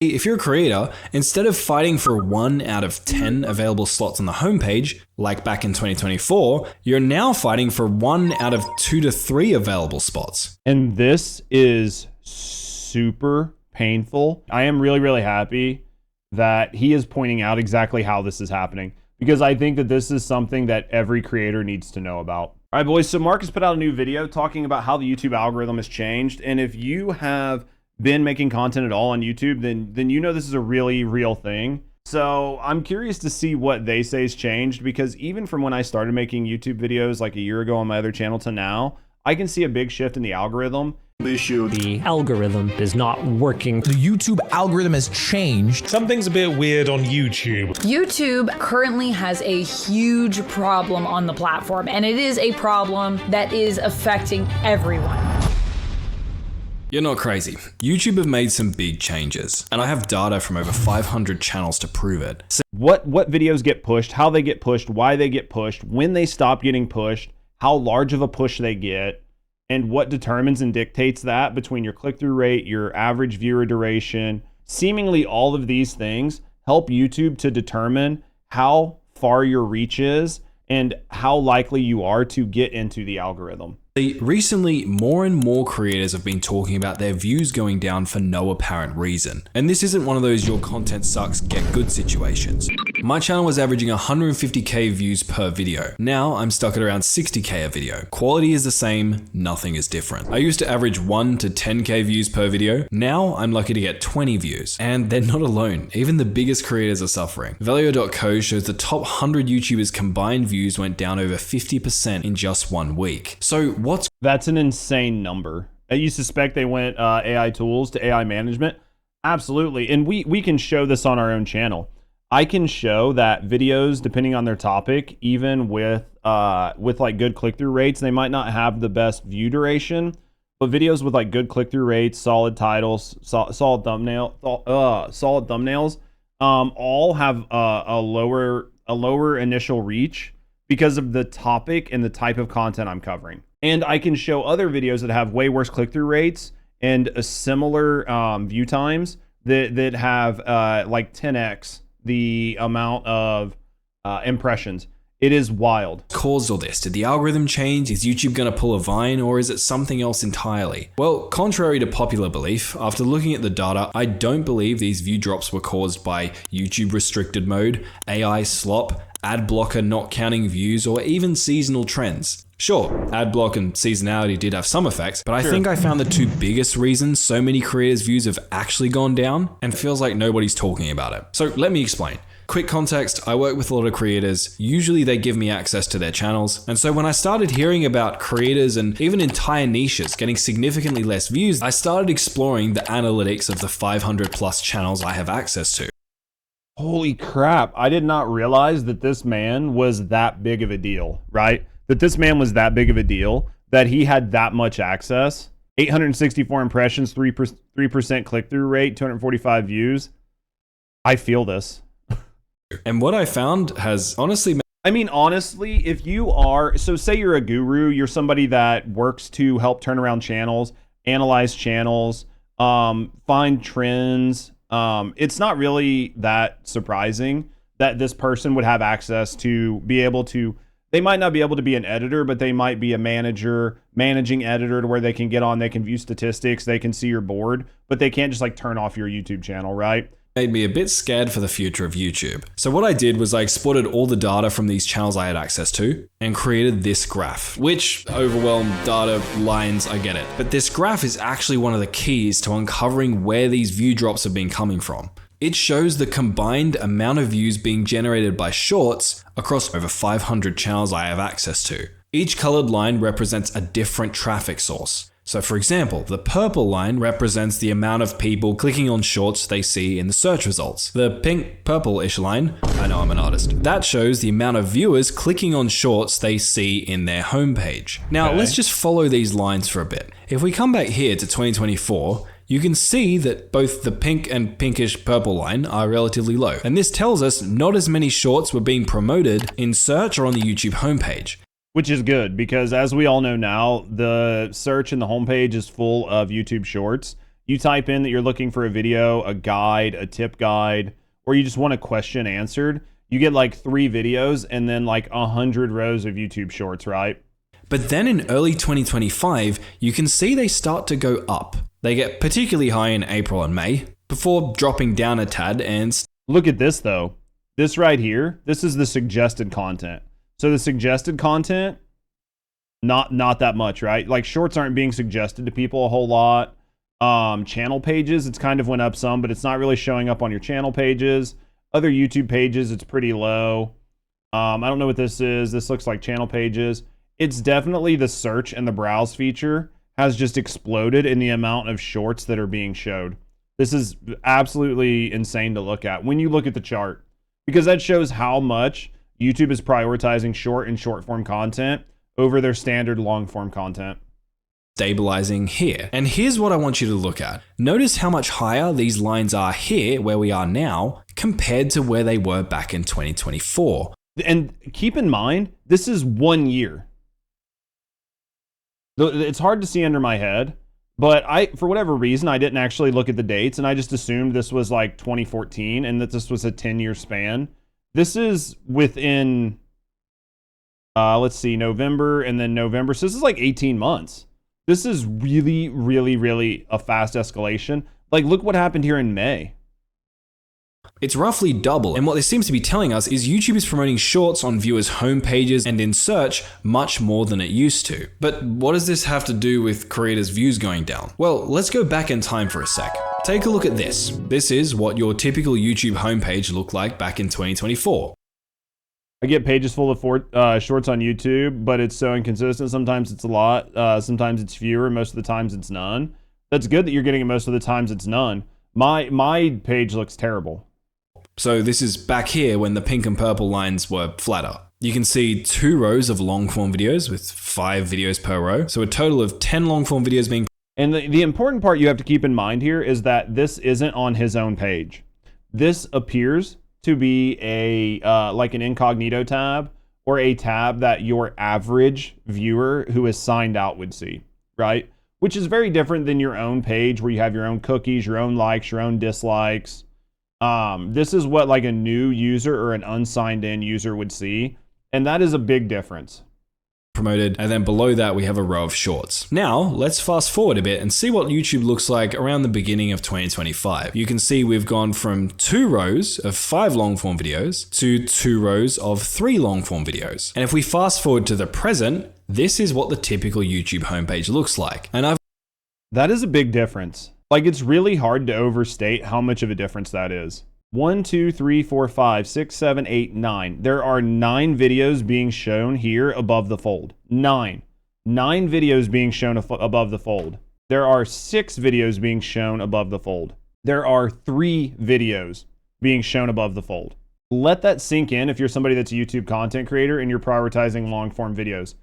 If you're a creator, instead of fighting for 1 out of 10 available slots on the homepage, like back in 2024, you're now fighting for 1 out of 2 to 3 available spots. And this is super painful. I am really, really happy that he is pointing out exactly how this is happening, because I think that this is something that every creator needs to know about. All right, boys, so Marcus put out a new video talking about how the YouTube algorithm has changed. And if you have been making content at all on YouTube, then you know this is a really real thing. So I'm curious to see what they say has changed, because even from when I started making YouTube videos like a year ago on my other channel to now, I can see a big shift in the algorithm. The algorithm is not working. The YouTube algorithm has changed. Something's a bit weird on YouTube. YouTube currently has a huge problem on the platform, and it is a problem that is affecting everyone. You're not crazy. YouTube have made some big changes, and I have data from over 500 channels to prove it. So What videos get pushed, how they get pushed, why they get pushed, when they stop getting pushed, how large of a push they get, and what determines and dictates that between your click-through rate, your average viewer duration. Seemingly all of these things help YouTube to determine how far your reach is and how likely you are to get into the algorithm. recently, more and more creators have been talking about their views going down for no apparent reason. And this isn't one of those your content sucks, get good situations. My channel was averaging 150k views per video. Now I'm stuck at around 60k a video. Quality is the same, nothing is different. I used to average 1 to 10k views per video. Now I'm lucky to get 20 views. And they're not alone. Even the biggest creators are suffering. Valio.co shows the top 100 YouTubers combined views went down over 50% in just 1 week. So That's an insane number. You suspect they went AI tools to AI management? Absolutely. And we can show this on our own channel. I can show that videos, depending on their topic, even with like good click-through rates, they might not have the best view duration, but videos with like good click-through rates, solid titles, solid thumbnails, all have a lower initial reach because of the topic and the type of content I'm covering. And I can show other videos that have way worse click-through rates and a similar view times that have like 10x the amount of impressions. It is wild. Caused all this? Did the algorithm change? Is YouTube gonna pull a Vine, or is it something else entirely? Well, contrary to popular belief, after looking at the data, I don't believe these view drops were caused by YouTube restricted mode, AI slop, ad blocker not counting views, or even seasonal trends. Sure, ad block and seasonality did have some effects, but I think I found the two biggest reasons so many creators' views have actually gone down, and feels like nobody's talking about it. So let me explain. Quick context, I work with a lot of creators. Usually they give me access to their channels. And so when I started hearing about creators and even entire niches getting significantly less views, I started exploring the analytics of the 500 plus channels I have access to. Holy crap. I did not realize that this man was that big of a deal, right? That this man was that big of a deal, that he had that much access. 864 impressions, 3% click-through rate, 245 views. I feel this. And what I found has honestly... I mean, honestly, if you are... So say you're a guru, you're somebody that works to help turn around channels, analyze channels, find trends. It's not really that surprising that this person would have access to be able to... They might not be able to be an editor, but they might be a managing editor to where they can get on, they can view statistics, they can see your board, but they can't just like turn off your YouTube channel, right? Made me a bit scared for the future of YouTube. So what I did was I exported all the data from these channels I had access to and created this graph, which overwhelmed data lines, I get it. But this graph is actually one of the keys to uncovering where these view drops have been coming from. It shows the combined amount of views being generated by shorts across over 500 channels I have access to. Each colored line represents a different traffic source. So for example, the purple line represents the amount of people clicking on shorts they see in the search results. The pink purple-ish line, I know I'm an artist, that shows the amount of viewers clicking on shorts they see in their homepage. Now let's just follow these lines for a bit. If we come back here to 2024, you can see that both the pink and pinkish purple line are relatively low. And this tells us not as many shorts were being promoted in search or on the YouTube homepage. Which is good, because as we all know now, the search and the homepage is full of YouTube shorts. You type in that you're looking for a video, a guide, a tip guide, or you just want a question answered. You get like 3 videos and then like 100 rows of YouTube shorts, right? But then in early 2025, you can see they start to go up. They get particularly high in April and May, before dropping down a tad and... Look at this though. This right here, this is the suggested content. So the suggested content, not that much, right? Like shorts aren't being suggested to people a whole lot. Channel pages, it's kind of went up some, but it's not really showing up on your channel pages. Other YouTube pages, it's pretty low. I don't know what this is. This looks like channel pages. It's definitely the search and the browse feature has just exploded in the amount of shorts that are being showed. This is absolutely insane to look at when you look at the chart, because that shows how much YouTube is prioritizing short and short form content over their standard long form content. Stabilizing here. And here's what I want you to look at. Notice how much higher these lines are here, where we are now, compared to where they were back in 2024. And keep in mind, this is 1 year. It's hard to see under my head, but for whatever reason, I didn't actually look at the dates, and I just assumed this was like 2014 and that this was a 10-year span. This is within, let's see, November and then November. So this is like 18 months. This is really, really, really a fast escalation. Like, look what happened here in May. It's roughly double, and what this seems to be telling us is YouTube is promoting shorts on viewers' homepages and in search much more than it used to. But what does this have to do with creators' views going down? Well, let's go back in time for a sec. Take a look at this. This is what your typical YouTube homepage looked like back in 2024. I get pages full of shorts on YouTube, but it's so inconsistent. Sometimes it's a lot, sometimes it's fewer, most of the times it's none. That's good that you're getting it most of the times it's none. My page looks terrible. So this is back here when the pink and purple lines were flatter. You can see 2 rows of long form videos with 5 videos per row. So a total of 10 long form videos being... And the important part you have to keep in mind here is that this isn't on his own page. This appears to be a like an incognito tab, or a tab that your average viewer who is signed out would see, right? Which is very different than your own page where you have your own cookies, your own likes, your own dislikes. This is what like a new user or an unsigned in user would see. And that is a big difference. Promoted, and then below that we have a row of shorts. Now let's fast forward a bit and see what YouTube looks like around the beginning of 2025. You can see we've gone from 2 rows of 5 long form videos to 2 rows of 3 long form videos. And if we fast forward to the present, this is what the typical YouTube homepage looks like. And that is a big difference. Like, it's really hard to overstate how much of a difference that is. 1, 2, 3, 4, 5, 6, 7, 8, 9. There are 9 videos being shown here above the fold. 9 videos being shown above the fold. There are 6 videos being shown above the fold. There are 3 videos being shown above the fold. Let that sink in if you're somebody that's a YouTube content creator and you're prioritizing long form videos.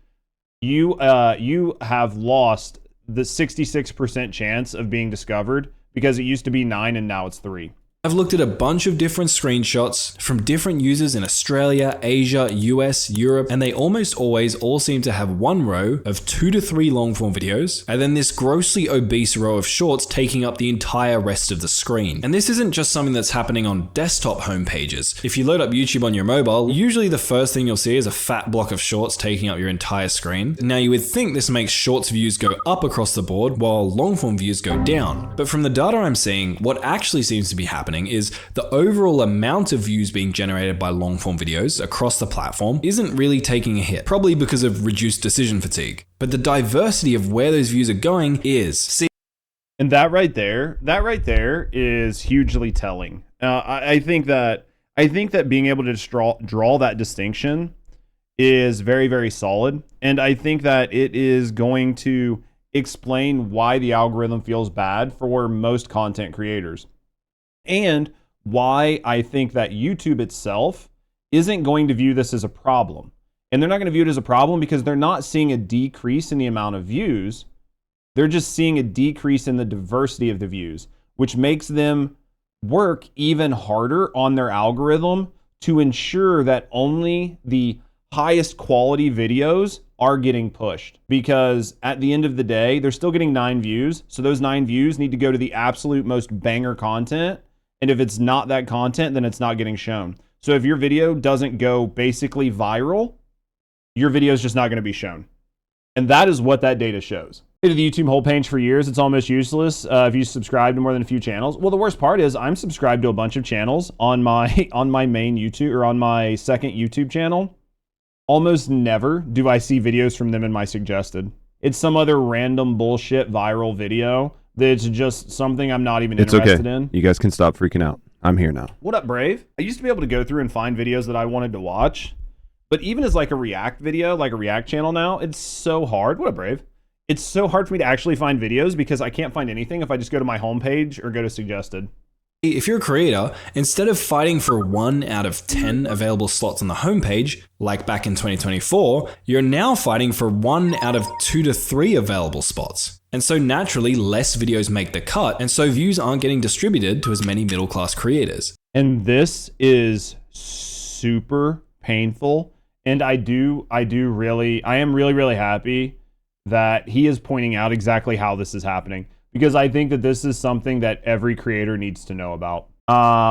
You have lost the 66% chance of being discovered because it used to be 9 and now it's 3. I've looked at a bunch of different screenshots from different users in Australia, Asia, US, Europe, and they almost always all seem to have 1 row of 2 to 3 long form videos, and then this grossly obese row of shorts taking up the entire rest of the screen. And this isn't just something that's happening on desktop homepages. If you load up YouTube on your mobile, usually the first thing you'll see is a fat block of shorts taking up your entire screen. Now you would think this makes shorts views go up across the board while long form views go down. But from the data I'm seeing, what actually seems to be happening is the overall amount of views being generated by long form videos across the platform isn't really taking a hit, probably because of reduced decision fatigue. But the diversity of where those views are going is. See, and that right there is hugely telling. I think that being able to draw that distinction is very, very solid. And I think that it is going to explain why the algorithm feels bad for most content creators. And why I think that YouTube itself isn't going to view this as a problem. And they're not going to view it as a problem because they're not seeing a decrease in the amount of views. They're just seeing a decrease in the diversity of the views, which makes them work even harder on their algorithm to ensure that only the highest quality videos are getting pushed, because at the end of the day, they're still getting 9 views. So those 9 views need to go to the absolute most banger content. And if it's not that content, then it's not getting shown. So if your video doesn't go basically viral, your video is just not going to be shown. And that is what that data shows. To the YouTube homepage for years, it's almost useless if you subscribe to more than a few channels. Well, the worst part is I'm subscribed to a bunch of channels on my main YouTube, or on my second YouTube channel. Almost never do I see videos from them in my suggested. It's some other random bullshit viral video that's just something I'm not even interested in. You guys can stop freaking out. I'm here now. What up, Brave? I used to be able to go through and find videos that I wanted to watch, but even as like a React video, like a React channel now, it's so hard. What up, Brave? It's so hard for me to actually find videos because I can't find anything if I just go to my homepage or go to suggested. If you're a creator, instead of fighting for 1 out of 10 available slots on the homepage, like back in 2024, you're now fighting for 1 out of 2 to 3 available spots. And so naturally, less videos make the cut, and so views aren't getting distributed to as many middle-class creators. And this is super painful. And I am really happy that he is pointing out exactly how this is happening, because I think that this is something that every creator needs to know about.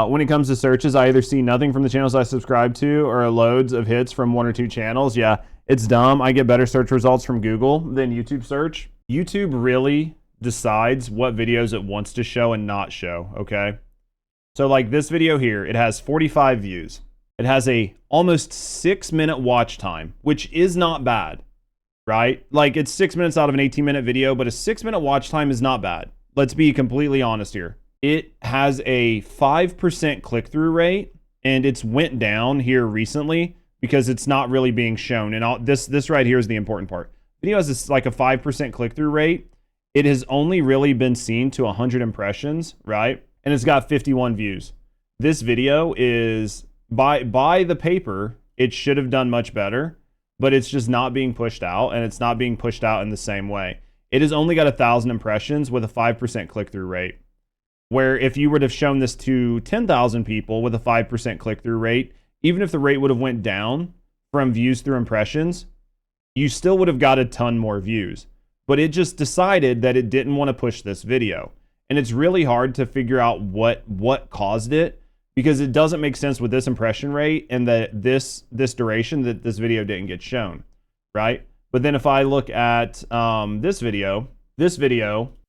When it comes to searches, I either see nothing from the channels I subscribe to or loads of hits from 1 or 2 channels. Yeah, it's dumb. I get better search results from Google than YouTube search. YouTube really decides what videos it wants to show and not show, okay? So like this video here, it has 45 views. It has a almost 6-minute watch time, which is not bad, right? Like it's 6 minutes out of an 18-minute video, but a 6-minute watch time is not bad. Let's be completely honest here. It has a 5% click-through rate, and it's went down here recently because it's not really being shown. And this right here is the important part. Video has this like a 5% click-through rate. It has only really been seen to 100 impressions, right? And it's got 51 views. This video is, by the paper, it should have done much better, but it's just not being pushed out, and it's not being pushed out in the same way. It has only got 1,000 impressions with a 5% click-through rate, where if you would have shown this to 10,000 people with a 5% click-through rate, even if the rate would have went down from views through impressions, you still would have got a ton more views. But it just decided that it didn't want to push this video. And it's really hard to figure out what caused it, because it doesn't make sense with this impression rate and that this duration that this video didn't get shown, right? But then if I look at this video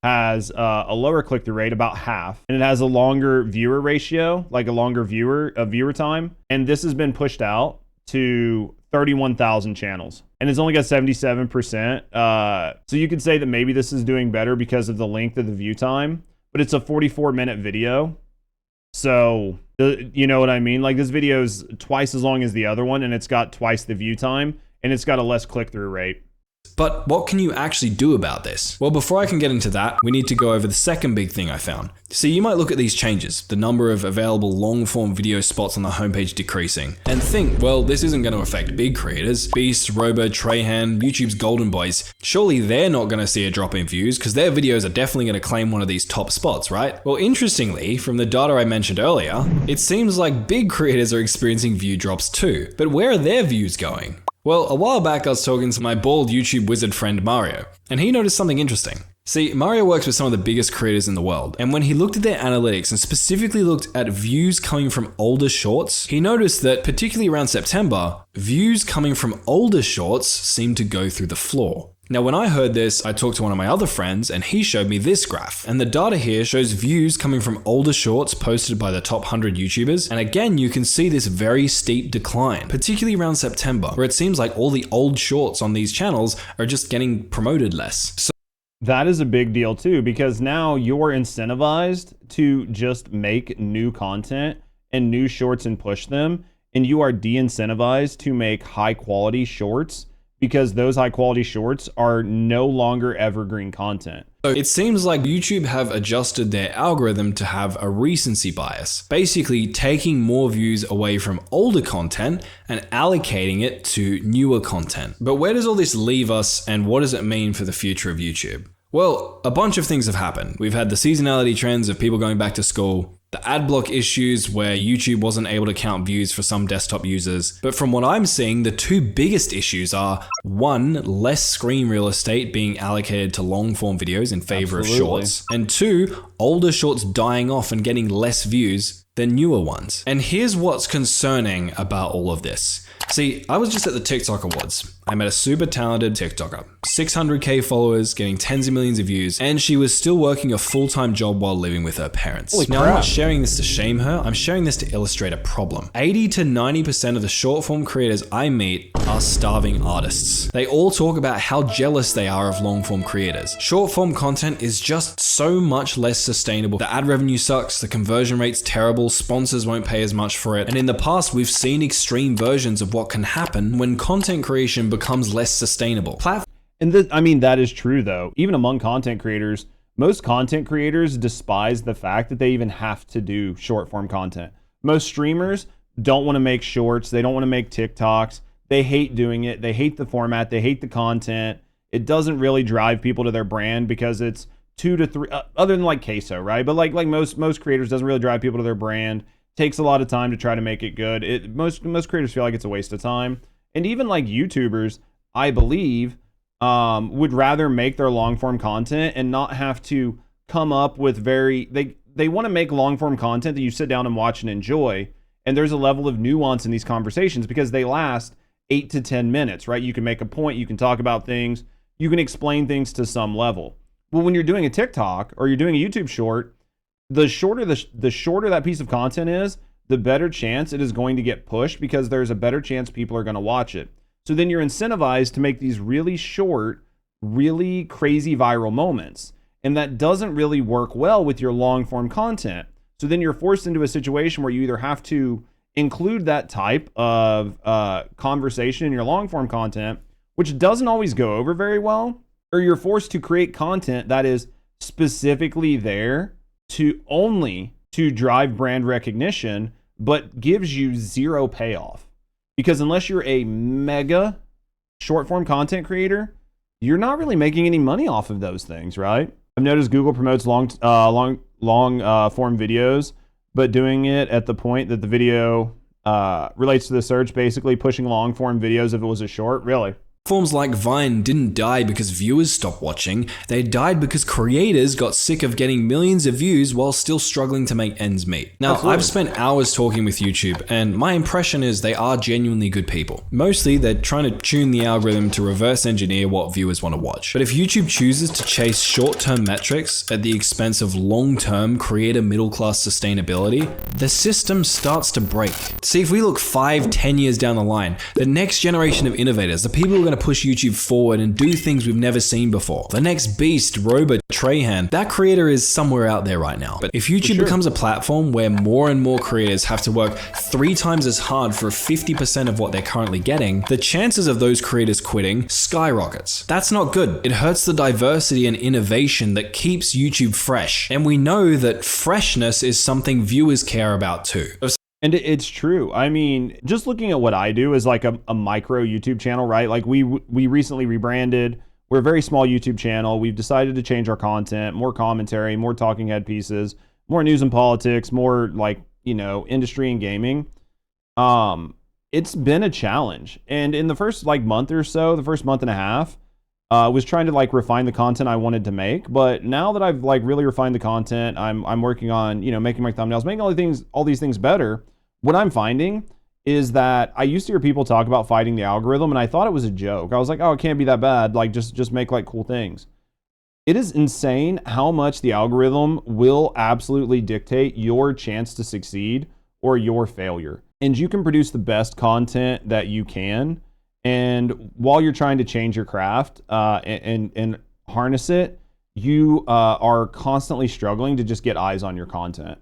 has a lower click-through rate, about half, and it has a longer viewer ratio, like a longer viewer time, and this has been pushed out to 31,000 channels, and it's only got 77%. So you could say that maybe this is doing better because of the length of the view time, but it's a 44-minute video. So, you know what I mean? Like this video is twice as long as the other one, and it's got twice the view time, and it's got a less click-through rate. But what can you actually do about this? Well, before I can get into that, we need to go over the second big thing I found. See, you might look at these changes, the number of available long-form video spots on the homepage decreasing, and think, well, this isn't going to affect big creators. Beast, Robo, Trahan, YouTube's golden boys. Surely they're not going to see a drop in views because their videos are definitely going to claim one of these top spots, right? Well, interestingly, from the data I mentioned earlier, it seems like big creators are experiencing view drops too. But where are their views going? Well, a while back I was talking to my bald YouTube wizard friend Mario, and he noticed something interesting. See, Mario works with some of the biggest creators in the world, and when he looked at their analytics and specifically looked at views coming from older shorts, he noticed that particularly around September, views coming from older shorts seemed to go through the floor. Now, when I heard this, I talked to one of my other friends and he showed me this graph. And the data here shows views coming from older shorts posted by the top 100 YouTubers. And again, you can see this very steep decline, particularly around September, where it seems like all the old shorts on these channels are just getting promoted less. So that is a big deal too, because now you're incentivized to just make new content and new shorts and push them. And you are de-incentivized to make high quality shorts, because those high quality shorts are no longer evergreen content. So it seems like YouTube have adjusted their algorithm to have a recency bias, basically taking more views away from older content and allocating it to newer content. But where does all this leave us, and what does it mean for the future of YouTube? Well, a bunch of things have happened. We've had the seasonality trends of people going back to school. The ad block issues where YouTube wasn't able to count views for some desktop users. But from what I'm seeing, the two biggest issues are 1, less screen real estate being allocated to long form videos in favor of shorts, and 2, older shorts dying off and getting less views than newer ones. And here's what's concerning about all of this. See, I was just at the TikTok Awards. I met a super talented TikToker, 600k followers, getting tens of millions of views, and she was still working a full-time job while living with her parents. Now, I'm not sharing this to shame her, I'm sharing this to illustrate a problem. 80 to 90% of the short-form creators I meet are starving artists. They all talk about how jealous they are of long-form creators. Short-form content is just so much less sustainable. The ad revenue sucks, the conversion rate's terrible, sponsors won't pay as much for it, and in the past, we've seen extreme versions of what can happen when content creation becomes less sustainable. That is true though. Even among content creators, most content creators despise the fact that they even have to do short form content. Most streamers don't want to make shorts. They don't want to make TikToks. They hate doing it. They hate the format. They hate the content. It doesn't really drive people to their brand because it's 2 to 3, other than like queso, right? But like most creators, doesn't really drive people to their brand. Takes a lot of time to try to make it good. Most creators feel like it's a waste of time. And even like YouTubers, I believe, would rather make their long form content and not have to come up with they want to make long form content that you sit down and watch and enjoy. And there's a level of nuance in these conversations because they last 8 to 10 minutes, right? You can make a point, you can talk about things, you can explain things to some level. Well, when you're doing a TikTok or you're doing a YouTube short, the shorter that piece of content is, the better chance it is going to get pushed because there's a better chance people are going to watch it. So then you're incentivized to make these really short, really crazy viral moments. And that doesn't really work well with your long form content. So then you're forced into a situation where you either have to include that type of conversation in your long form content, which doesn't always go over very well, or you're forced to create content that is specifically there to drive brand recognition, but gives you zero payoff. Because unless you're a mega short form content creator, you're not really making any money off of those things, right? I've noticed Google promotes long form videos, but doing it at the point that the video relates to the search, basically pushing long form videos if it was a short, really. Platforms like Vine didn't die because viewers stopped watching, they died because creators got sick of getting millions of views while still struggling to make ends meet. Now, absolutely. I've spent hours talking with YouTube, and my impression is they are genuinely good people. Mostly, they're trying to tune the algorithm to reverse engineer what viewers want to watch. But if YouTube chooses to chase short-term metrics at the expense of long-term creator middle-class sustainability, the system starts to break. See, if we look 5-10 years down the line, the next generation of innovators, the people who are going to push YouTube forward and do things we've never seen before. The next beast, Robert Trahan, that creator is somewhere out there right now. But if YouTube becomes a platform where more and more creators have to work 3 times as hard for 50% of what they're currently getting, the chances of those creators quitting skyrockets. That's not good. It hurts the diversity and innovation that keeps YouTube fresh. And we know that freshness is something viewers care about too. And it's true. I mean, just looking at what I do as like a micro YouTube channel, right? Like we recently rebranded. We're a very small YouTube channel. We've decided to change our content, more commentary, more talking head pieces, more news and politics, more like, industry and gaming. It's been a challenge. And in the first month or so, the first month and a half, was trying to refine the content I wanted to make. But now that I've really refined the content, I'm working on, making my thumbnails, making all these things better. What I'm finding is that I used to hear people talk about fighting the algorithm, and I thought it was a joke. I was like, oh, it can't be that bad. Just make cool things. It is insane how much the algorithm will absolutely dictate your chance to succeed or your failure. And you can produce the best content that you can. And while you're trying to change your craft and harness it, you are constantly struggling to just get eyes on your content.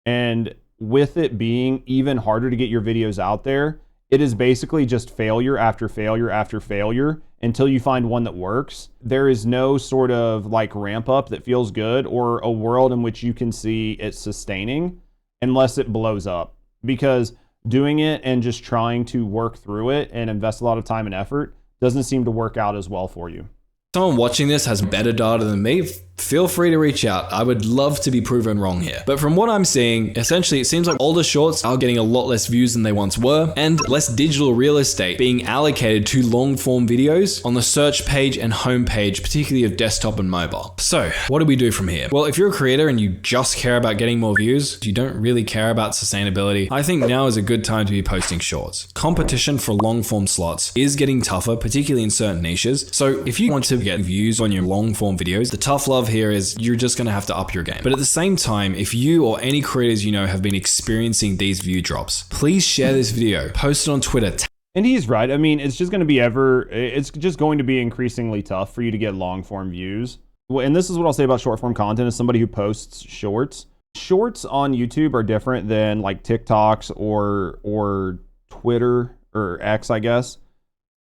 And with it being even harder to get your videos out there, it is basically just failure after failure after failure until you find one that works. There is no sort of ramp up that feels good or a world in which you can see it sustaining unless it blows up. Because doing it and just trying to work through it and invest a lot of time and effort doesn't seem to work out as well for you. Someone watching this has better data than me. feel free to reach out. I would love to be proven wrong here. But from what I'm seeing, essentially it seems like older shorts are getting a lot less views than they once were, and less digital real estate being allocated to long form videos on the search page and homepage, particularly of desktop and mobile. So what do we do from here? Well, if you're a creator and you just care about getting more views, you don't really care about sustainability, I think now is a good time to be posting shorts. Competition for long form slots is getting tougher, particularly in certain niches. So if you want to get views on your long form videos, the tough love here is you're just going to have to up your game. But at the same time, if you or any creators you know have been experiencing these view drops, please share this video, post it on Twitter. And he's right. I mean, it's just going to be increasingly tough for you to get long form views. Well, and this is what I'll say about short form content as somebody who posts shorts. Shorts on YouTube are different than like TikToks or Twitter or X, I guess.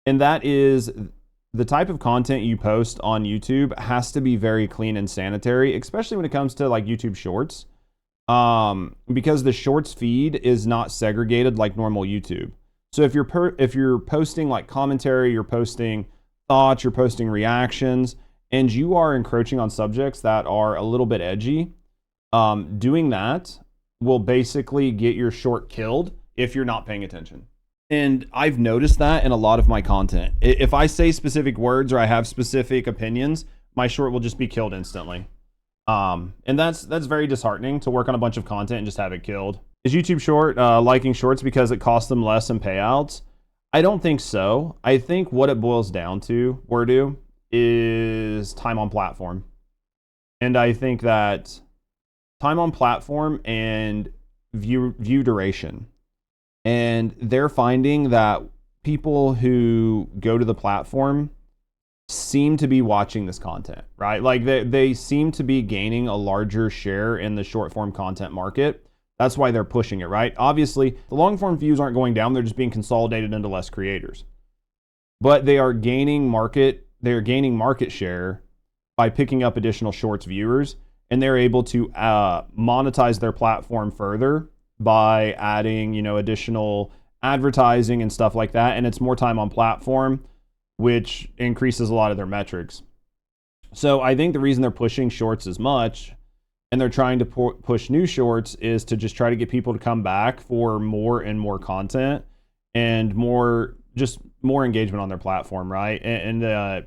And that is the type of content you post on YouTube has to be very clean and sanitary, especially when it comes to like YouTube Shorts, because the Shorts feed is not segregated like normal YouTube. So if you're posting like commentary, you're posting thoughts, you're posting reactions, and you are encroaching on subjects that are a little bit edgy, doing that will basically get your short killed if you're not paying attention. And I've noticed that in a lot of my content. If I say specific words or I have specific opinions, my short will just be killed instantly. And that's very disheartening to work on a bunch of content and just have it killed. Is YouTube Short liking shorts because it costs them less in payouts? I don't think so. I think what it boils down to, is time on platform. And I think that time on platform and view duration. And they're finding that people who go to the platform seem to be watching this content, right? Like they seem to be gaining a larger share in the short form content market. That's why they're pushing it, right? Obviously, the long form views aren't going down. They're just being consolidated into less creators. But they are gaining market share by picking up additional shorts viewers, and they're able to monetize their platform further by adding, additional advertising and stuff like that. And it's more time on platform, which increases a lot of their metrics. So I think the reason they're pushing shorts as much and they're trying to push new shorts is to just try to get people to come back for more and more content and more engagement on their platform, right? And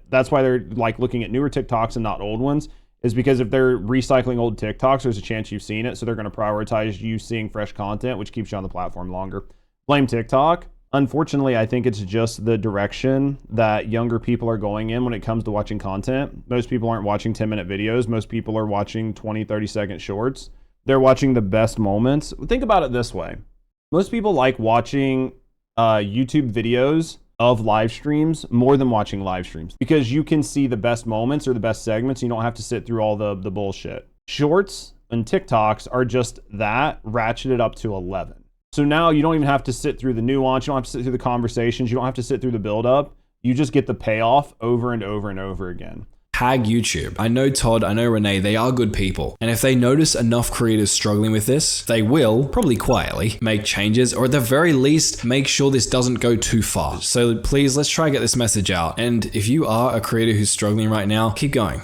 that's why they're like looking at newer TikToks and not old ones, is because if they're recycling old TikToks, there's a chance you've seen it. So they're going to prioritize you seeing fresh content, which keeps you on the platform longer. Blame TikTok. Unfortunately, I think it's just the direction that younger people are going in when it comes to watching content. Most people aren't watching 10-minute videos. Most people are watching 20, 30-second shorts. They're watching the best moments. Think about it this way. Most people like watching YouTube videos of live streams more than watching live streams because you can see the best moments or the best segments. You don't have to sit through all the bullshit. Shorts and TikToks are just that ratcheted up to 11. So now you don't even have to sit through the nuance. You don't have to sit through the conversations. You don't have to sit through the build-up. You just get the payoff over and over and over again. Tag YouTube. I know Todd, I know Renee, they are good people. And if they notice enough creators struggling with this, they will, probably quietly, make changes, or at the very least, make sure this doesn't go too far. So please, let's try to get this message out. And if you are a creator who's struggling right now, keep going.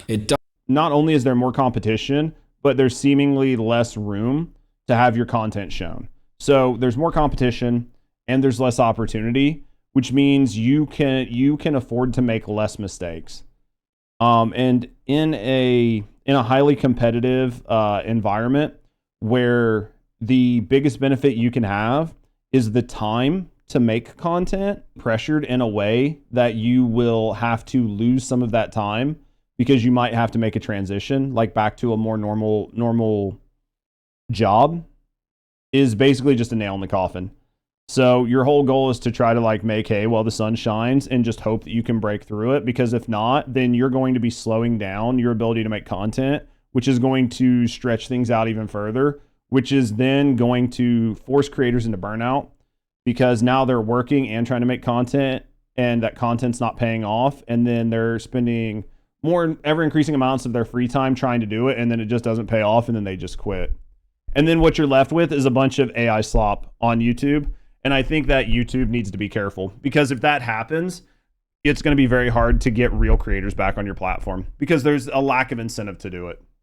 Not only is there more competition, but there's seemingly less room to have your content shown. So there's more competition and there's less opportunity, which means you can afford to make less mistakes. And in a highly competitive environment where the biggest benefit you can have is the time to make content, pressured in a way that you will have to lose some of that time because you might have to make a transition, like back to a more normal job, is basically just a nail in the coffin. So your whole goal is to try to like make hay while the sun shines and just hope that you can break through it, because if not, then you're going to be slowing down your ability to make content, which is going to stretch things out even further, which is then going to force creators into burnout because now they're working and trying to make content and that content's not paying off. And then they're spending more ever increasing amounts of their free time trying to do it. And then it just doesn't pay off. And then they just quit. And then what you're left with is a bunch of AI slop on YouTube. And I think that YouTube needs to be careful, because if that happens, it's going to be very hard to get real creators back on your platform because there's a lack of incentive to do it.